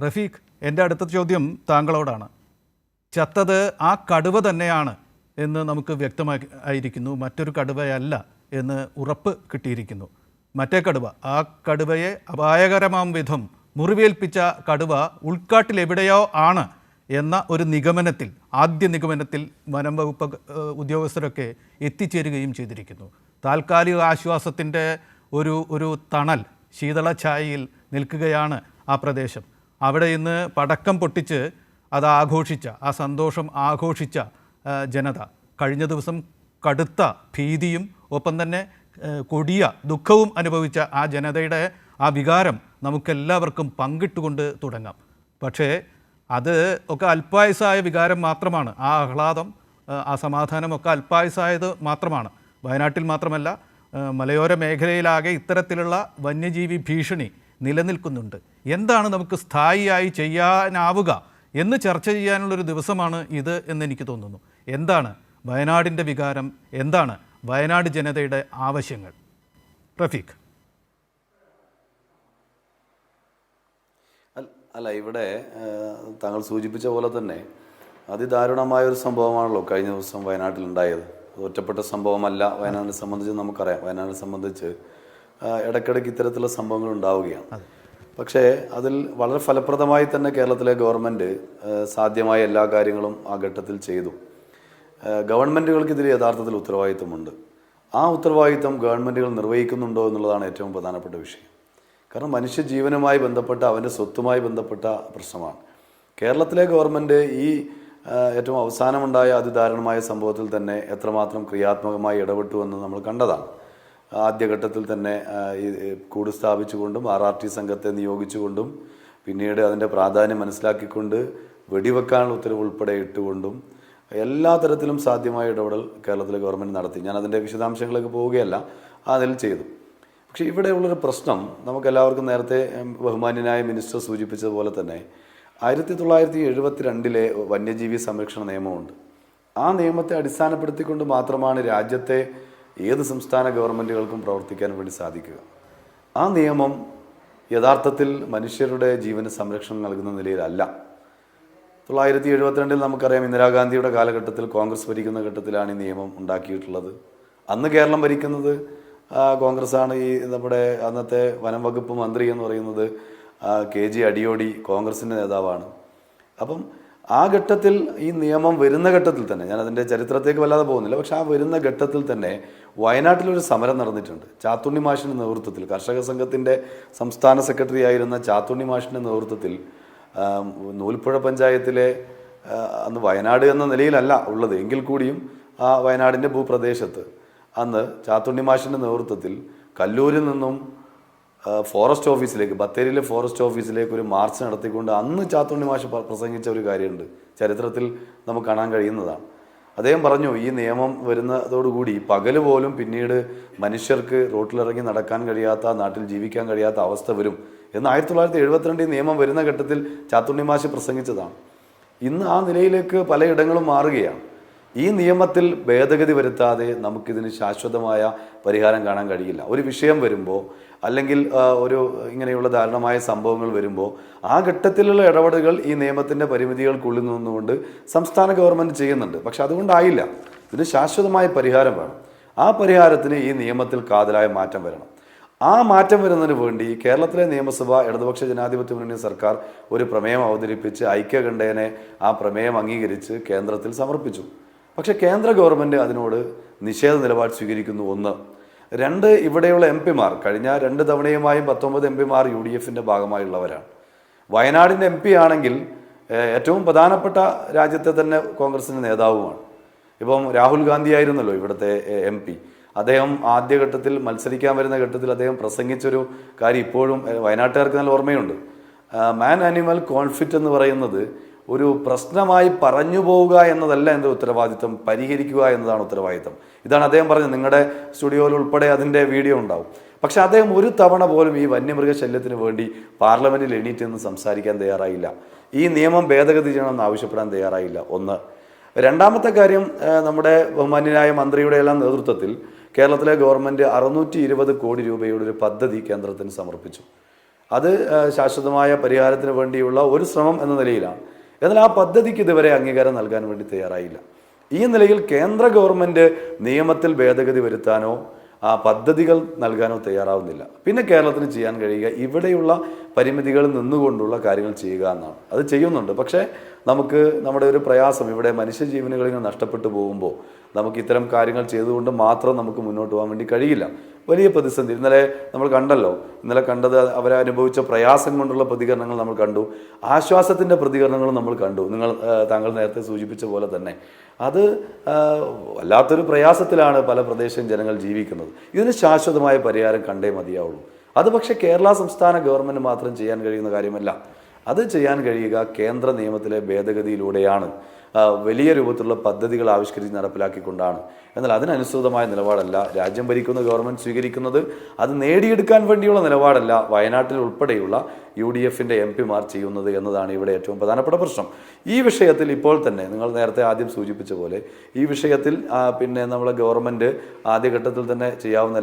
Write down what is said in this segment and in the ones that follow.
റഫീഖ്, എൻ്റെ അടുത്ത ചോദ്യം താങ്കളോടാണ്. ചത്തത് ആ കടുവ തന്നെയാണ് എന്ന് നമുക്ക് വ്യക്തമായിരിക്കുന്നു, മറ്റൊരു കടുവയല്ല എന്ന് ഉറപ്പ് കിട്ടിയിരിക്കുന്നു. മറ്റേ കടുവ, ആ കടുവയെ അപായകരമാം വിധം മുറിവേൽപ്പിച്ച കടുവ ഉൾക്കാട്ടിലെവിടെയോ ആണ് എന്ന ഒരു നിഗമനത്തിൽ, ആദ്യ നിഗമനത്തിൽ വനം വകുപ്പ് ഉദ്യോഗസ്ഥരൊക്കെ എത്തിച്ചേരുകയും ചെയ്തിരിക്കുന്നു. താൽക്കാലിക ആശ്വാസത്തിൻ്റെ ഒരു തണൽ, ശീതളഛായയിൽ നിൽക്കുകയാണ് ആ പ്രദേശം. അവിടെ ഇന്ന് പടക്കം പൊട്ടിച്ച് അത് ആഘോഷിച്ച, ആ സന്തോഷം ആഘോഷിച്ച ജനത കഴിഞ്ഞ ദിവസം കടുത്ത ഭീതിയും ഒപ്പം തന്നെ കൊടിയ ദുഃഖവും അനുഭവിച്ച ആ ജനതയുടെ ആ വികാരം നമുക്കെല്ലാവർക്കും പങ്കിട്ടുകൊണ്ട് തുടങ്ങാം. പക്ഷേ അത് ഒക്കെ അല്പായുസായ വികാരം മാത്രമാണ്. ആ ആഹ്ലാദം, ആ സമാധാനമൊക്കെ അല്പായുസായത് മാത്രമാണ്. വയനാട്ടിൽ മാത്രമല്ല, മലയോര മേഖലയിലാകെ ഇത്തരത്തിലുള്ള വന്യജീവി ഭീഷണി നിലനിൽക്കുന്നുണ്ട്. എന്താണ് നമുക്ക് സ്ഥായിയായി ചെയ്യാനാവുക എന്ന് ചർച്ച ചെയ്യാനുള്ളൊരു ദിവസമാണ് ഇത് എന്നെനിക്ക് തോന്നുന്നു. എന്താണ് വയനാടിൻ്റെ വികാരം, എന്താണ് വയനാട് ജനതയുടെ ആവശ്യങ്ങൾ? റഫീഖ്. അല്ല, ഇവിടെ താങ്കൾ സൂചിപ്പിച്ച പോലെ തന്നെ അതിദാരുണമായൊരു സംഭവമാണല്ലോ കഴിഞ്ഞ ദിവസം വയനാട്ടിലുണ്ടായത്. ഒറ്റപ്പെട്ട സംഭവമല്ല. വയനാടിനെ സംബന്ധിച്ച് നമുക്കറിയാം, വയനാടിനെ സംബന്ധിച്ച് ഇടയ്ക്കിടയ്ക്ക് ഇത്തരത്തിലുള്ള സംഭവങ്ങൾ ഉണ്ടാവുകയാണ്. പക്ഷേ അതിൽ വളരെ ഫലപ്രദമായി തന്നെ കേരളത്തിലെ ഗവൺമെൻറ് സാധ്യമായ എല്ലാ കാര്യങ്ങളും ആ ഘട്ടത്തിൽ ചെയ്തു. ഗവൺമെൻറ്റുകൾക്ക് ഇതിൽ യഥാർത്ഥത്തിൽ ഉത്തരവാദിത്വമുണ്ട്. ആ ഉത്തരവാദിത്വം ഗവൺമെൻറ്റുകൾ നിർവഹിക്കുന്നുണ്ടോ എന്നുള്ളതാണ് ഏറ്റവും പ്രധാനപ്പെട്ട വിഷയം. കാരണം മനുഷ്യജീവനുമായി ബന്ധപ്പെട്ട, അവൻ്റെ സ്വത്തുമായി ബന്ധപ്പെട്ട പ്രശ്നമാണ്. കേരളത്തിലെ ഗവൺമെൻറ് ഈ ഏറ്റവും അവസാനമുണ്ടായ അതിദാരുണമായ സംഭവത്തിൽ തന്നെ എത്രമാത്രം ക്രിയാത്മകമായി ഇടപെട്ടു എന്ന് നമ്മൾ കണ്ടതാണ്. ആദ്യഘട്ടത്തിൽ തന്നെ ഈ കൂട് സ്ഥാപിച്ചുകൊണ്ടും RRT സംഘത്തെ നിയോഗിച്ചുകൊണ്ടും പിന്നീട് അതിൻ്റെ പ്രാധാന്യം മനസ്സിലാക്കിക്കൊണ്ട് വെടിവെക്കാനുള്ള ഉത്തരവ് ഉൾപ്പെടെ ഇട്ടുകൊണ്ടും എല്ലാ തരത്തിലും സാധ്യമായ ഇടപെടൽ കേരളത്തിലെ ഗവൺമെൻറ് നടത്തി. ഞാൻ അതിൻ്റെ വിശദാംശങ്ങളിലേക്ക് പോവുകയല്ല, അതിൽ ചെയ്തു. പക്ഷേ ഇവിടെയുള്ളൊരു പ്രശ്നം നമുക്കെല്ലാവർക്കും നേരത്തെ ബഹുമാന്യനായ മിനിസ്റ്റർ സൂചിപ്പിച്ചതുപോലെ തന്നെ 1972 വന്യജീവി സംരക്ഷണ നിയമമുണ്ട്. ആ നിയമത്തെ അടിസ്ഥാനപ്പെടുത്തിക്കൊണ്ട് മാത്രമാണ് രാജ്യത്തെ ഏത് സംസ്ഥാന ഗവൺമെൻറ്റുകൾക്കും പ്രവർത്തിക്കാൻ വേണ്ടി സാധിക്കുക. ആ നിയമം യഥാർത്ഥത്തിൽ മനുഷ്യരുടെ ജീവന് സംരക്ഷണം നൽകുന്ന നിലയിലല്ല. 1972 നമുക്കറിയാം, ഇന്ദിരാഗാന്ധിയുടെ കാലഘട്ടത്തിൽ കോൺഗ്രസ് ഭരിക്കുന്ന ഘട്ടത്തിലാണ് ഈ നിയമം ഉണ്ടാക്കിയിട്ടുള്ളത്. അന്ന് കേരളം ഭരിക്കുന്നത് കോൺഗ്രസ്സാണ്. ഈ നമ്മുടെ അന്നത്തെ വനം വകുപ്പ് മന്ത്രി എന്ന് പറയുന്നത് KG അടിയോടി കോൺഗ്രസിൻ്റെ നേതാവാണ്. അപ്പം ആ ഘട്ടത്തിൽ ഈ നിയമം വരുന്ന ഘട്ടത്തിൽ തന്നെ, ഞാൻ അതിൻ്റെ ചരിത്രത്തേക്ക് വല്ലാതെ പോകുന്നില്ല, പക്ഷെ ആ വരുന്ന ഘട്ടത്തിൽ തന്നെ വയനാട്ടിലൊരു സമരം നടന്നിട്ടുണ്ട്. ചാത്തുണ്ണി മാഷിൻ്റെ നേതൃത്വത്തിൽ, കർഷക സംഘത്തിൻ്റെ സംസ്ഥാന സെക്രട്ടറി ആയിരുന്ന ചാത്തുണ്ണി മാഷിൻ്റെ നേതൃത്വത്തിൽ നൂൽപ്പുഴ പഞ്ചായത്തിലെ, അന്ന് വയനാട് എന്ന നിലയിലല്ല ഉള്ളത് എങ്കിൽ കൂടിയും ആ വയനാടിൻ്റെ ഭൂപ്രദേശത്ത് അന്ന് ചാത്തുണ്ണി മാഷിൻ്റെ നേതൃത്വത്തിൽ കല്ലൂരിൽ നിന്നും ഫോറസ്റ്റ് ഓഫീസിലേക്ക്, ബത്തേരിയിലെ ഫോറസ്റ്റ് ഓഫീസിലേക്ക് ഒരു മാർച്ച് നടത്തിക്കൊണ്ട് അന്ന് ചാത്തുണ്ണി മാഷ് പ്രസംഗിച്ച ഒരു കാര്യമുണ്ട്, ചരിത്രത്തിൽ നമുക്ക് കാണാൻ കഴിയുന്നതാണ്. അദ്ദേഹം പറഞ്ഞു, ഈ നിയമം വരുന്നതോടുകൂടി പകല് പോലും പിന്നീട് മനുഷ്യർക്ക് റോട്ടിലിറങ്ങി നടക്കാൻ കഴിയാത്ത, നാട്ടിൽ ജീവിക്കാൻ കഴിയാത്ത അവസ്ഥ വരും എന്ന് 1972 നിയമം വരുന്ന ഘട്ടത്തിൽ ചാത്തുണ്ണി മാഷ് പ്രസംഗിച്ചതാണ്. ഇന്ന് ആ നിലയിലേക്ക് പലയിടങ്ങളും മാറുകയാണ്. ഈ നിയമത്തിൽ ഭേദഗതി വരുത്താതെ നമുക്കിതിന് ശാശ്വതമായ പരിഹാരം കാണാൻ കഴിയില്ല. ഒരു വിഷയം വരുമ്പോൾ, അല്ലെങ്കിൽ ഒരു ഇങ്ങനെയുള്ള ദാരുണമായ സംഭവങ്ങൾ വരുമ്പോൾ ആ ഘട്ടത്തിലുള്ള ഇടപെടലുകൾ ഈ നിയമത്തിൻ്റെ പരിമിതികൾക്കുള്ളിൽ നിന്നുകൊണ്ട് സംസ്ഥാന ഗവൺമെൻറ് ചെയ്യുന്നുണ്ട്. പക്ഷെ അതുകൊണ്ടായില്ല. ഇതിന് ശാശ്വതമായ പരിഹാരം വേണം. ആ പരിഹാരത്തിന് ഈ നിയമത്തിൽ കാതലായ മാറ്റം വരണം. ആ മാറ്റം വരുന്നതിന് വേണ്ടി കേരളത്തിലെ നിയമസഭ ഇടതുപക്ഷ ജനാധിപത്യ മുന്നണി സർക്കാർ ഒരു പ്രമേയം അവതരിപ്പിച്ച് ഐക്യകണ്ഠേന ആ പ്രമേയം അംഗീകരിച്ച് കേന്ദ്രത്തിൽ സമർപ്പിച്ചു. പക്ഷേ കേന്ദ്ര ഗവൺമെൻറ് അതിനോട് നിഷേധ നിലപാട് സ്വീകരിക്കുന്നു. 1. 2, ഇവിടെയുള്ള MP മാർ കഴിഞ്ഞ 2 തവണയുമായും 19 MP മാർ UDFൻ്റെ ഭാഗമായുള്ളവരാണ്. വയനാടിൻ്റെ MP ആണെങ്കിൽ ഏറ്റവും പ്രധാനപ്പെട്ട രാജ്യത്തെ തന്നെ കോൺഗ്രസിൻ്റെ നേതാവുമാണ്. ഇപ്പം രാഹുൽ ഗാന്ധി ആയിരുന്നല്ലോ ഇവിടുത്തെ MP. അദ്ദേഹം ആദ്യഘട്ടത്തിൽ മത്സരിക്കാൻ വരുന്ന ഘട്ടത്തിൽ അദ്ദേഹം പ്രസംഗിച്ചൊരു കാര്യം ഇപ്പോഴും വയനാട്ടുകാർക്ക് നല്ല ഓർമ്മയുണ്ട്. മാൻ ആനിമൽ കോൺഫ്ലിക്റ്റ് എന്ന് പറയുന്നത് ഒരു പ്രശ്നമായി പറഞ്ഞു പോവുക എന്നതല്ല എൻ്റെ ഉത്തരവാദിത്വം, പരിഹരിക്കുക എന്നതാണ് ഉത്തരവാദിത്വം. ഇതാണ് അദ്ദേഹം പറഞ്ഞത്. നിങ്ങളുടെ സ്റ്റുഡിയോയിൽ ഉൾപ്പെടെ അതിൻ്റെ വീഡിയോ ഉണ്ടാവും. പക്ഷെ അദ്ദേഹം ഒരു തവണ പോലും ഈ വന്യമൃഗശല്യത്തിന് വേണ്ടി പാർലമെൻറ്റിൽ എണീറ്റ് നിന്ന് സംസാരിക്കാൻ തയ്യാറായില്ല. ഈ നിയമം ഭേദഗതി ചെയ്യണമെന്ന് ആവശ്യപ്പെടാൻ തയ്യാറായില്ല. 1. രണ്ടാമത്തെ കാര്യം, നമ്മുടെ ബഹുമാന്യനായ മന്ത്രിയുടെ എല്ലാം നേതൃത്വത്തിൽ കേരളത്തിലെ ഗവൺമെൻറ് 620 കോടി രൂപയുടെ ഒരു പദ്ധതി കേന്ദ്രത്തിന് സമർപ്പിച്ചു. അത് ശാശ്വതമായ പരിഹാരത്തിന് വേണ്ടിയുള്ള ഒരു ശ്രമം എന്ന നിലയിലാണ്. എന്നാൽ ആ പദ്ധതിക്ക് ഇതുവരെ അംഗീകാരം നൽകാൻ വേണ്ടി തയ്യാറായില്ല. ഈ നിലയിൽ കേന്ദ്ര ഗവൺമെൻറ് നിയമത്തിൽ ഭേദഗതി വരുത്താനോ ആ പദ്ധതികൾ നൽകാനോ തയ്യാറാവുന്നില്ല. പിന്നെ കേരളത്തിന് ചെയ്യാൻ കഴിയുക ഇവിടെയുള്ള പരിമിതികളിൽ നിന്നുകൊണ്ടുള്ള കാര്യങ്ങൾ ചെയ്യുക എന്നാണ്. അത് ചെയ്യുന്നുണ്ട്. പക്ഷേ നമുക്ക് നമ്മുടെ ഒരു പ്രയാസം ഇവിടെ മനുഷ്യജീവനുകളിൽ നഷ്ടപ്പെട്ടു പോകുമ്പോൾ നമുക്ക് ഇത്തരം കാര്യങ്ങൾ ചെയ്തുകൊണ്ട് മാത്രം നമുക്ക് മുന്നോട്ട് പോകാൻ വേണ്ടി കഴിയില്ല. വലിയ പ്രതിസന്ധി ഇന്നലെ നമ്മൾ കണ്ടല്ലോ. ഇന്നലെ കണ്ടത് അവരനുഭവിച്ച പ്രയാസം കൊണ്ടുള്ള പ്രതികരണങ്ങൾ നമ്മൾ കണ്ടു, ആശ്വാസത്തിൻ്റെ പ്രതികരണങ്ങളും നമ്മൾ കണ്ടു. താങ്കൾ നേരത്തെ സൂചിപ്പിച്ച പോലെ തന്നെ അത് വല്ലാത്തൊരു പ്രയാസത്തിലാണ് പല പ്രദേശം ജനങ്ങൾ ജീവിക്കുന്നത്. ഇതിന് ശാശ്വതമായ പരിഹാരം കണ്ടേ മതിയാവുള്ളൂ. അത് പക്ഷേ കേരള സംസ്ഥാന ഗവൺമെൻറ് മാത്രം ചെയ്യാൻ കഴിയുന്ന കാര്യമല്ല. അത് ചെയ്യാൻ കഴിയുക കേന്ദ്ര നിയമത്തിലെ ഭേദഗതിയിലൂടെയാണ്, വലിയ രൂപത്തിലുള്ള പദ്ധതികൾ ആവിഷ്കരിച്ച് നടപ്പിലാക്കിക്കൊണ്ടാണ്. എന്നാൽ അതിനനുസൃതമായ നിലപാടല്ല രാജ്യം ഭരിക്കുന്ന ഗവൺമെൻറ് സ്വീകരിക്കുന്നത്. അത് നേടിയെടുക്കാൻ വേണ്ടിയുള്ള നിലപാടല്ല വയനാട്ടിൽ ഉൾപ്പെടെയുള്ള UDFൻ്റെ MP-മാർ ചെയ്യുന്നത് എന്നതാണ് ഇവിടെ ഏറ്റവും പ്രധാനപ്പെട്ട പ്രശ്നം. ഈ വിഷയത്തിൽ ഇപ്പോൾ തന്നെ നിങ്ങൾ നേരത്തെ ആദ്യം സൂചിപ്പിച്ച പോലെ ഈ വിഷയത്തിൽ പിന്നെ നമ്മളെ ഗവൺമെൻറ് ആദ്യഘട്ടത്തിൽ തന്നെ ചെയ്യാവുന്ന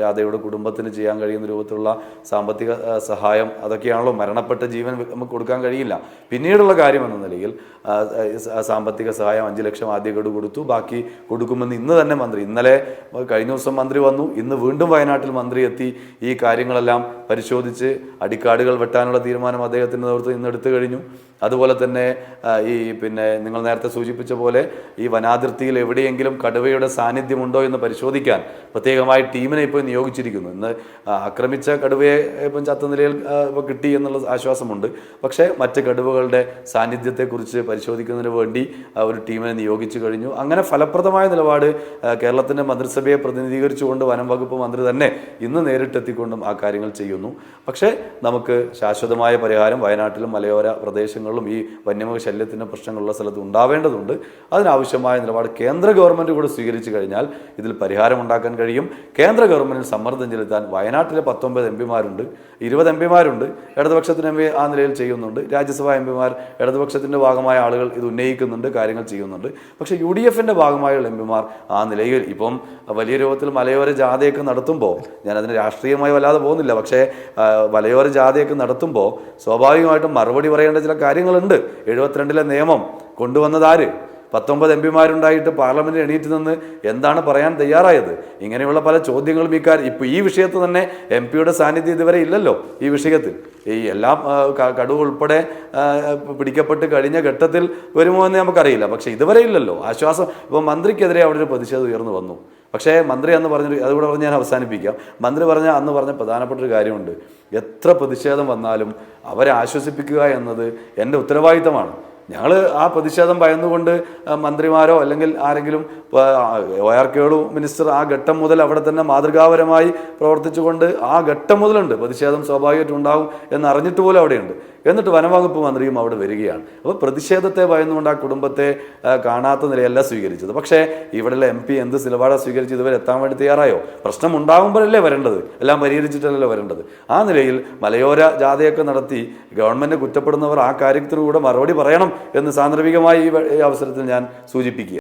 രാധയുടെ കുടുംബത്തിന് ചെയ്യാൻ കഴിയുന്ന രൂപത്തിലുള്ള സാമ്പത്തിക സഹായം അതൊക്കെയാണല്ലോ. മരണപ്പെട്ട ജീവൻ നമുക്ക് കൊടുക്കാൻ കഴിയില്ല. പിന്നീടുള്ള കാര്യം എന്ന നിലയിൽ സാമ്പത്തിക സഹായം 5 ലക്ഷം ആദ്യ ഗഡു കൊടുത്തു, ബാക്കി കൊടുക്കുമെന്ന് ഇന്ന് തന്നെ ഇന്നലെ കഴിഞ്ഞ ദിവസം മന്ത്രി വന്നു. ഇന്ന് വീണ്ടും വയനാട്ടിൽ മന്ത്രി എത്തി ഈ കാര്യങ്ങളെല്ലാം പരിശോധിച്ച് അടിക്കാടുകൾ വെട്ടാനുള്ള തീരുമാനം അദ്ദേഹത്തിൻ്റെ നേതൃത്വം ഇന്ന് എടുത്തു കഴിഞ്ഞു. അതുപോലെ തന്നെ പിന്നെ നിങ്ങൾ നേരത്തെ സൂചിപ്പിച്ച പോലെ ഈ വനാതിർത്തിയിൽ എവിടെയെങ്കിലും കടുവയുടെ സാന്നിധ്യമുണ്ടോ എന്ന് പരിശോധിക്കാൻ പ്രത്യേകമായി ടീമിനെ ഇപ്പോൾ നിയോഗിച്ചിരിക്കുന്നു. ഇന്ന് ആക്രമിച്ച കടുവയെ ഇപ്പം ചത്ത നിലയിൽ ഇപ്പോൾ കിട്ടി എന്നുള്ള ആശ്വാസമുണ്ട്. പക്ഷേ മറ്റ് കടുവകളുടെ സാന്നിധ്യത്തെക്കുറിച്ച് പരിശോധിക്കുന്നതിന് വേണ്ടി ഒരു ടീമിനെ നിയോഗിച്ചു കഴിഞ്ഞു. അങ്ങനെ ഫലപ്രദമായ നിലപാട് കേരളത്തിൻ്റെ മന്ത്രിസഭയെ പ്രതിനിധീകരിച്ചുകൊണ്ട് വനം വകുപ്പ് മന്ത്രി തന്നെ ഇന്ന് നേരിട്ടെത്തിക്കൊണ്ടും ആ കാര്യങ്ങൾ ചെയ്യുന്നു. പക്ഷേ നമുക്ക് ശാശ്വതമായ പരിഹാരം വയനാട്ടിലും മലയോര പ്രദേശങ്ങളിലും ഈ വന്യമൃഗ ശല്യത്തിൻ്റെ പ്രശ്നങ്ങളുള്ള സ്ഥലത്ത് ഉണ്ടാവേണ്ടതുണ്ട്. അതിനാവശ്യമായ നിലപാട് കേന്ദ്ര ഗവൺമെൻറ് കൂടെ സ്വീകരിച്ചു കഴിഞ്ഞാൽ ഇതിൽ പരിഹാരം ഉണ്ടാക്കാൻ കഴിയും. കേന്ദ്ര ഗവൺമെൻറ്റിൽ സമ്മർദ്ദം ചെലുത്താൻ വയനാട്ടിലെ 19 MP-മാരുണ്ട്, 20 MP-മാരുണ്ട്. ഇടതുപക്ഷത്തിന് MP ആ നിലയിൽ ചെയ്യുന്നുണ്ട്. രാജ്യസഭാ MP-മാർ ഇടതുപക്ഷത്തിൻ്റെ ഭാഗമായ ആളുകൾ ഇത് ഉന്നയിക്കുന്നുണ്ട്, കാര്യങ്ങൾ ചെയ്യുന്നുണ്ട്. പക്ഷേ UDFൻ്റെ ഭാഗമായുള്ള MP-മാർ ആ നിലയിൽ ഇപ്പം വലിയ രൂപത്തിൽ മലയോര ജാഥയൊക്കെ നടത്തുമ്പോൾ, ഞാനതിന് രാഷ്ട്രീയമായി വല്ലാതെ പോകുന്നില്ല, പക്ഷേ മലയോര ജാഥയൊക്കെ നടത്തുമ്പോൾ സ്വാഭാവികമായിട്ടും മറുപടി പറയേണ്ട ചില കാര്യങ്ങളുണ്ട്. 72-ലെ നിയമം കൊണ്ടുവന്നതാര്? 19 MP-മാരുണ്ടായിട്ട് പാർലമെന്റിൽ എണീറ്റ് നിന്ന് എന്താണ് പറയാൻ തയ്യാറായത്? ഇങ്ങനെയുള്ള പല ചോദ്യങ്ങളും ഇപ്പോൾ ഈ വിഷയത്തിൽ തന്നെ MP-യുടെ സാന്നിധ്യം ഇതുവരെ ഇല്ലല്ലോ. ഈ വിഷയത്തിൽ ഈ എല്ലാം കടുവ ഉൾപ്പെടെ പിടിക്കപ്പെട്ട് കഴിഞ്ഞ ഘട്ടത്തിൽ വരുമോ എന്ന് നമുക്കറിയില്ല. പക്ഷേ ഇതുവരെ ഇല്ലല്ലോ. ആശ്വാസം ഇപ്പോൾ മന്ത്രിക്കെതിരെ അവിടെ ഒരു പ്രതിഷേധം ഉയർന്നു വന്നു. പക്ഷേ മന്ത്രി അന്ന് പറഞ്ഞൊരു അതുകൂടെ പറഞ്ഞ് ഞാൻ അവസാനിപ്പിക്കാം. മന്ത്രി അന്ന് പറഞ്ഞ പ്രധാനപ്പെട്ട ഒരു കാര്യമുണ്ട്. എത്ര പ്രതിഷേധം വന്നാലും അവരെ ആശ്വസിപ്പിക്കുക എന്നത് എൻ്റെ ഉത്തരവാദിത്തമാണ്. ഞങ്ങൾ ആ പ്രതിഷേധം ഭയന്നുകൊണ്ട് മന്ത്രിമാരോ അല്ലെങ്കിൽ ആരെങ്കിലും OR കേളു മിനിസ്റ്റർ ആ ഘട്ടം മുതൽ അവിടെ തന്നെ മാതൃകാപരമായി പ്രവർത്തിച്ചുകൊണ്ട് ആ ഘട്ടം മുതലുണ്ട്. പ്രതിഷേധം സ്വാഭാവികമായിട്ടും ഉണ്ടാകും എന്നറിഞ്ഞിട്ട് പോലും അവിടെയുണ്ട്. എന്നിട്ട് വനംവകുപ്പ് മന്ത്രിയും അവിടെ വരികയാണ്. അപ്പോൾ പ്രതിഷേധത്തെ ഭയന്നുകൊണ്ട് ആ കുടുംബത്തെ കാണാത്ത നിലയല്ല സ്വീകരിച്ചത്. പക്ഷേ ഇവിടെയുള്ള MP എന്ത് നിലപാടാണ് സ്വീകരിച്ച് ഇതുവരെ എത്താൻ വേണ്ടി തയ്യാറായോ? പ്രശ്നം ഉണ്ടാകുമ്പോഴല്ലേ വരേണ്ടത്, എല്ലാം പരിഹരിച്ചിട്ടല്ലല്ലോ വരേണ്ടത്. ആ നിലയിൽ മലയോര ജാഥയൊക്കെ നടത്തി ഗവൺമെൻറ് കുറ്റപ്പെടുന്നവർ ആ കാര്യത്തിലൂടെ മറുപടി പറയണം എന്ന് സാന്ദർഭികമായി ഈ അവസരത്തിൽ ഞാൻ സൂചിപ്പിക്കുക.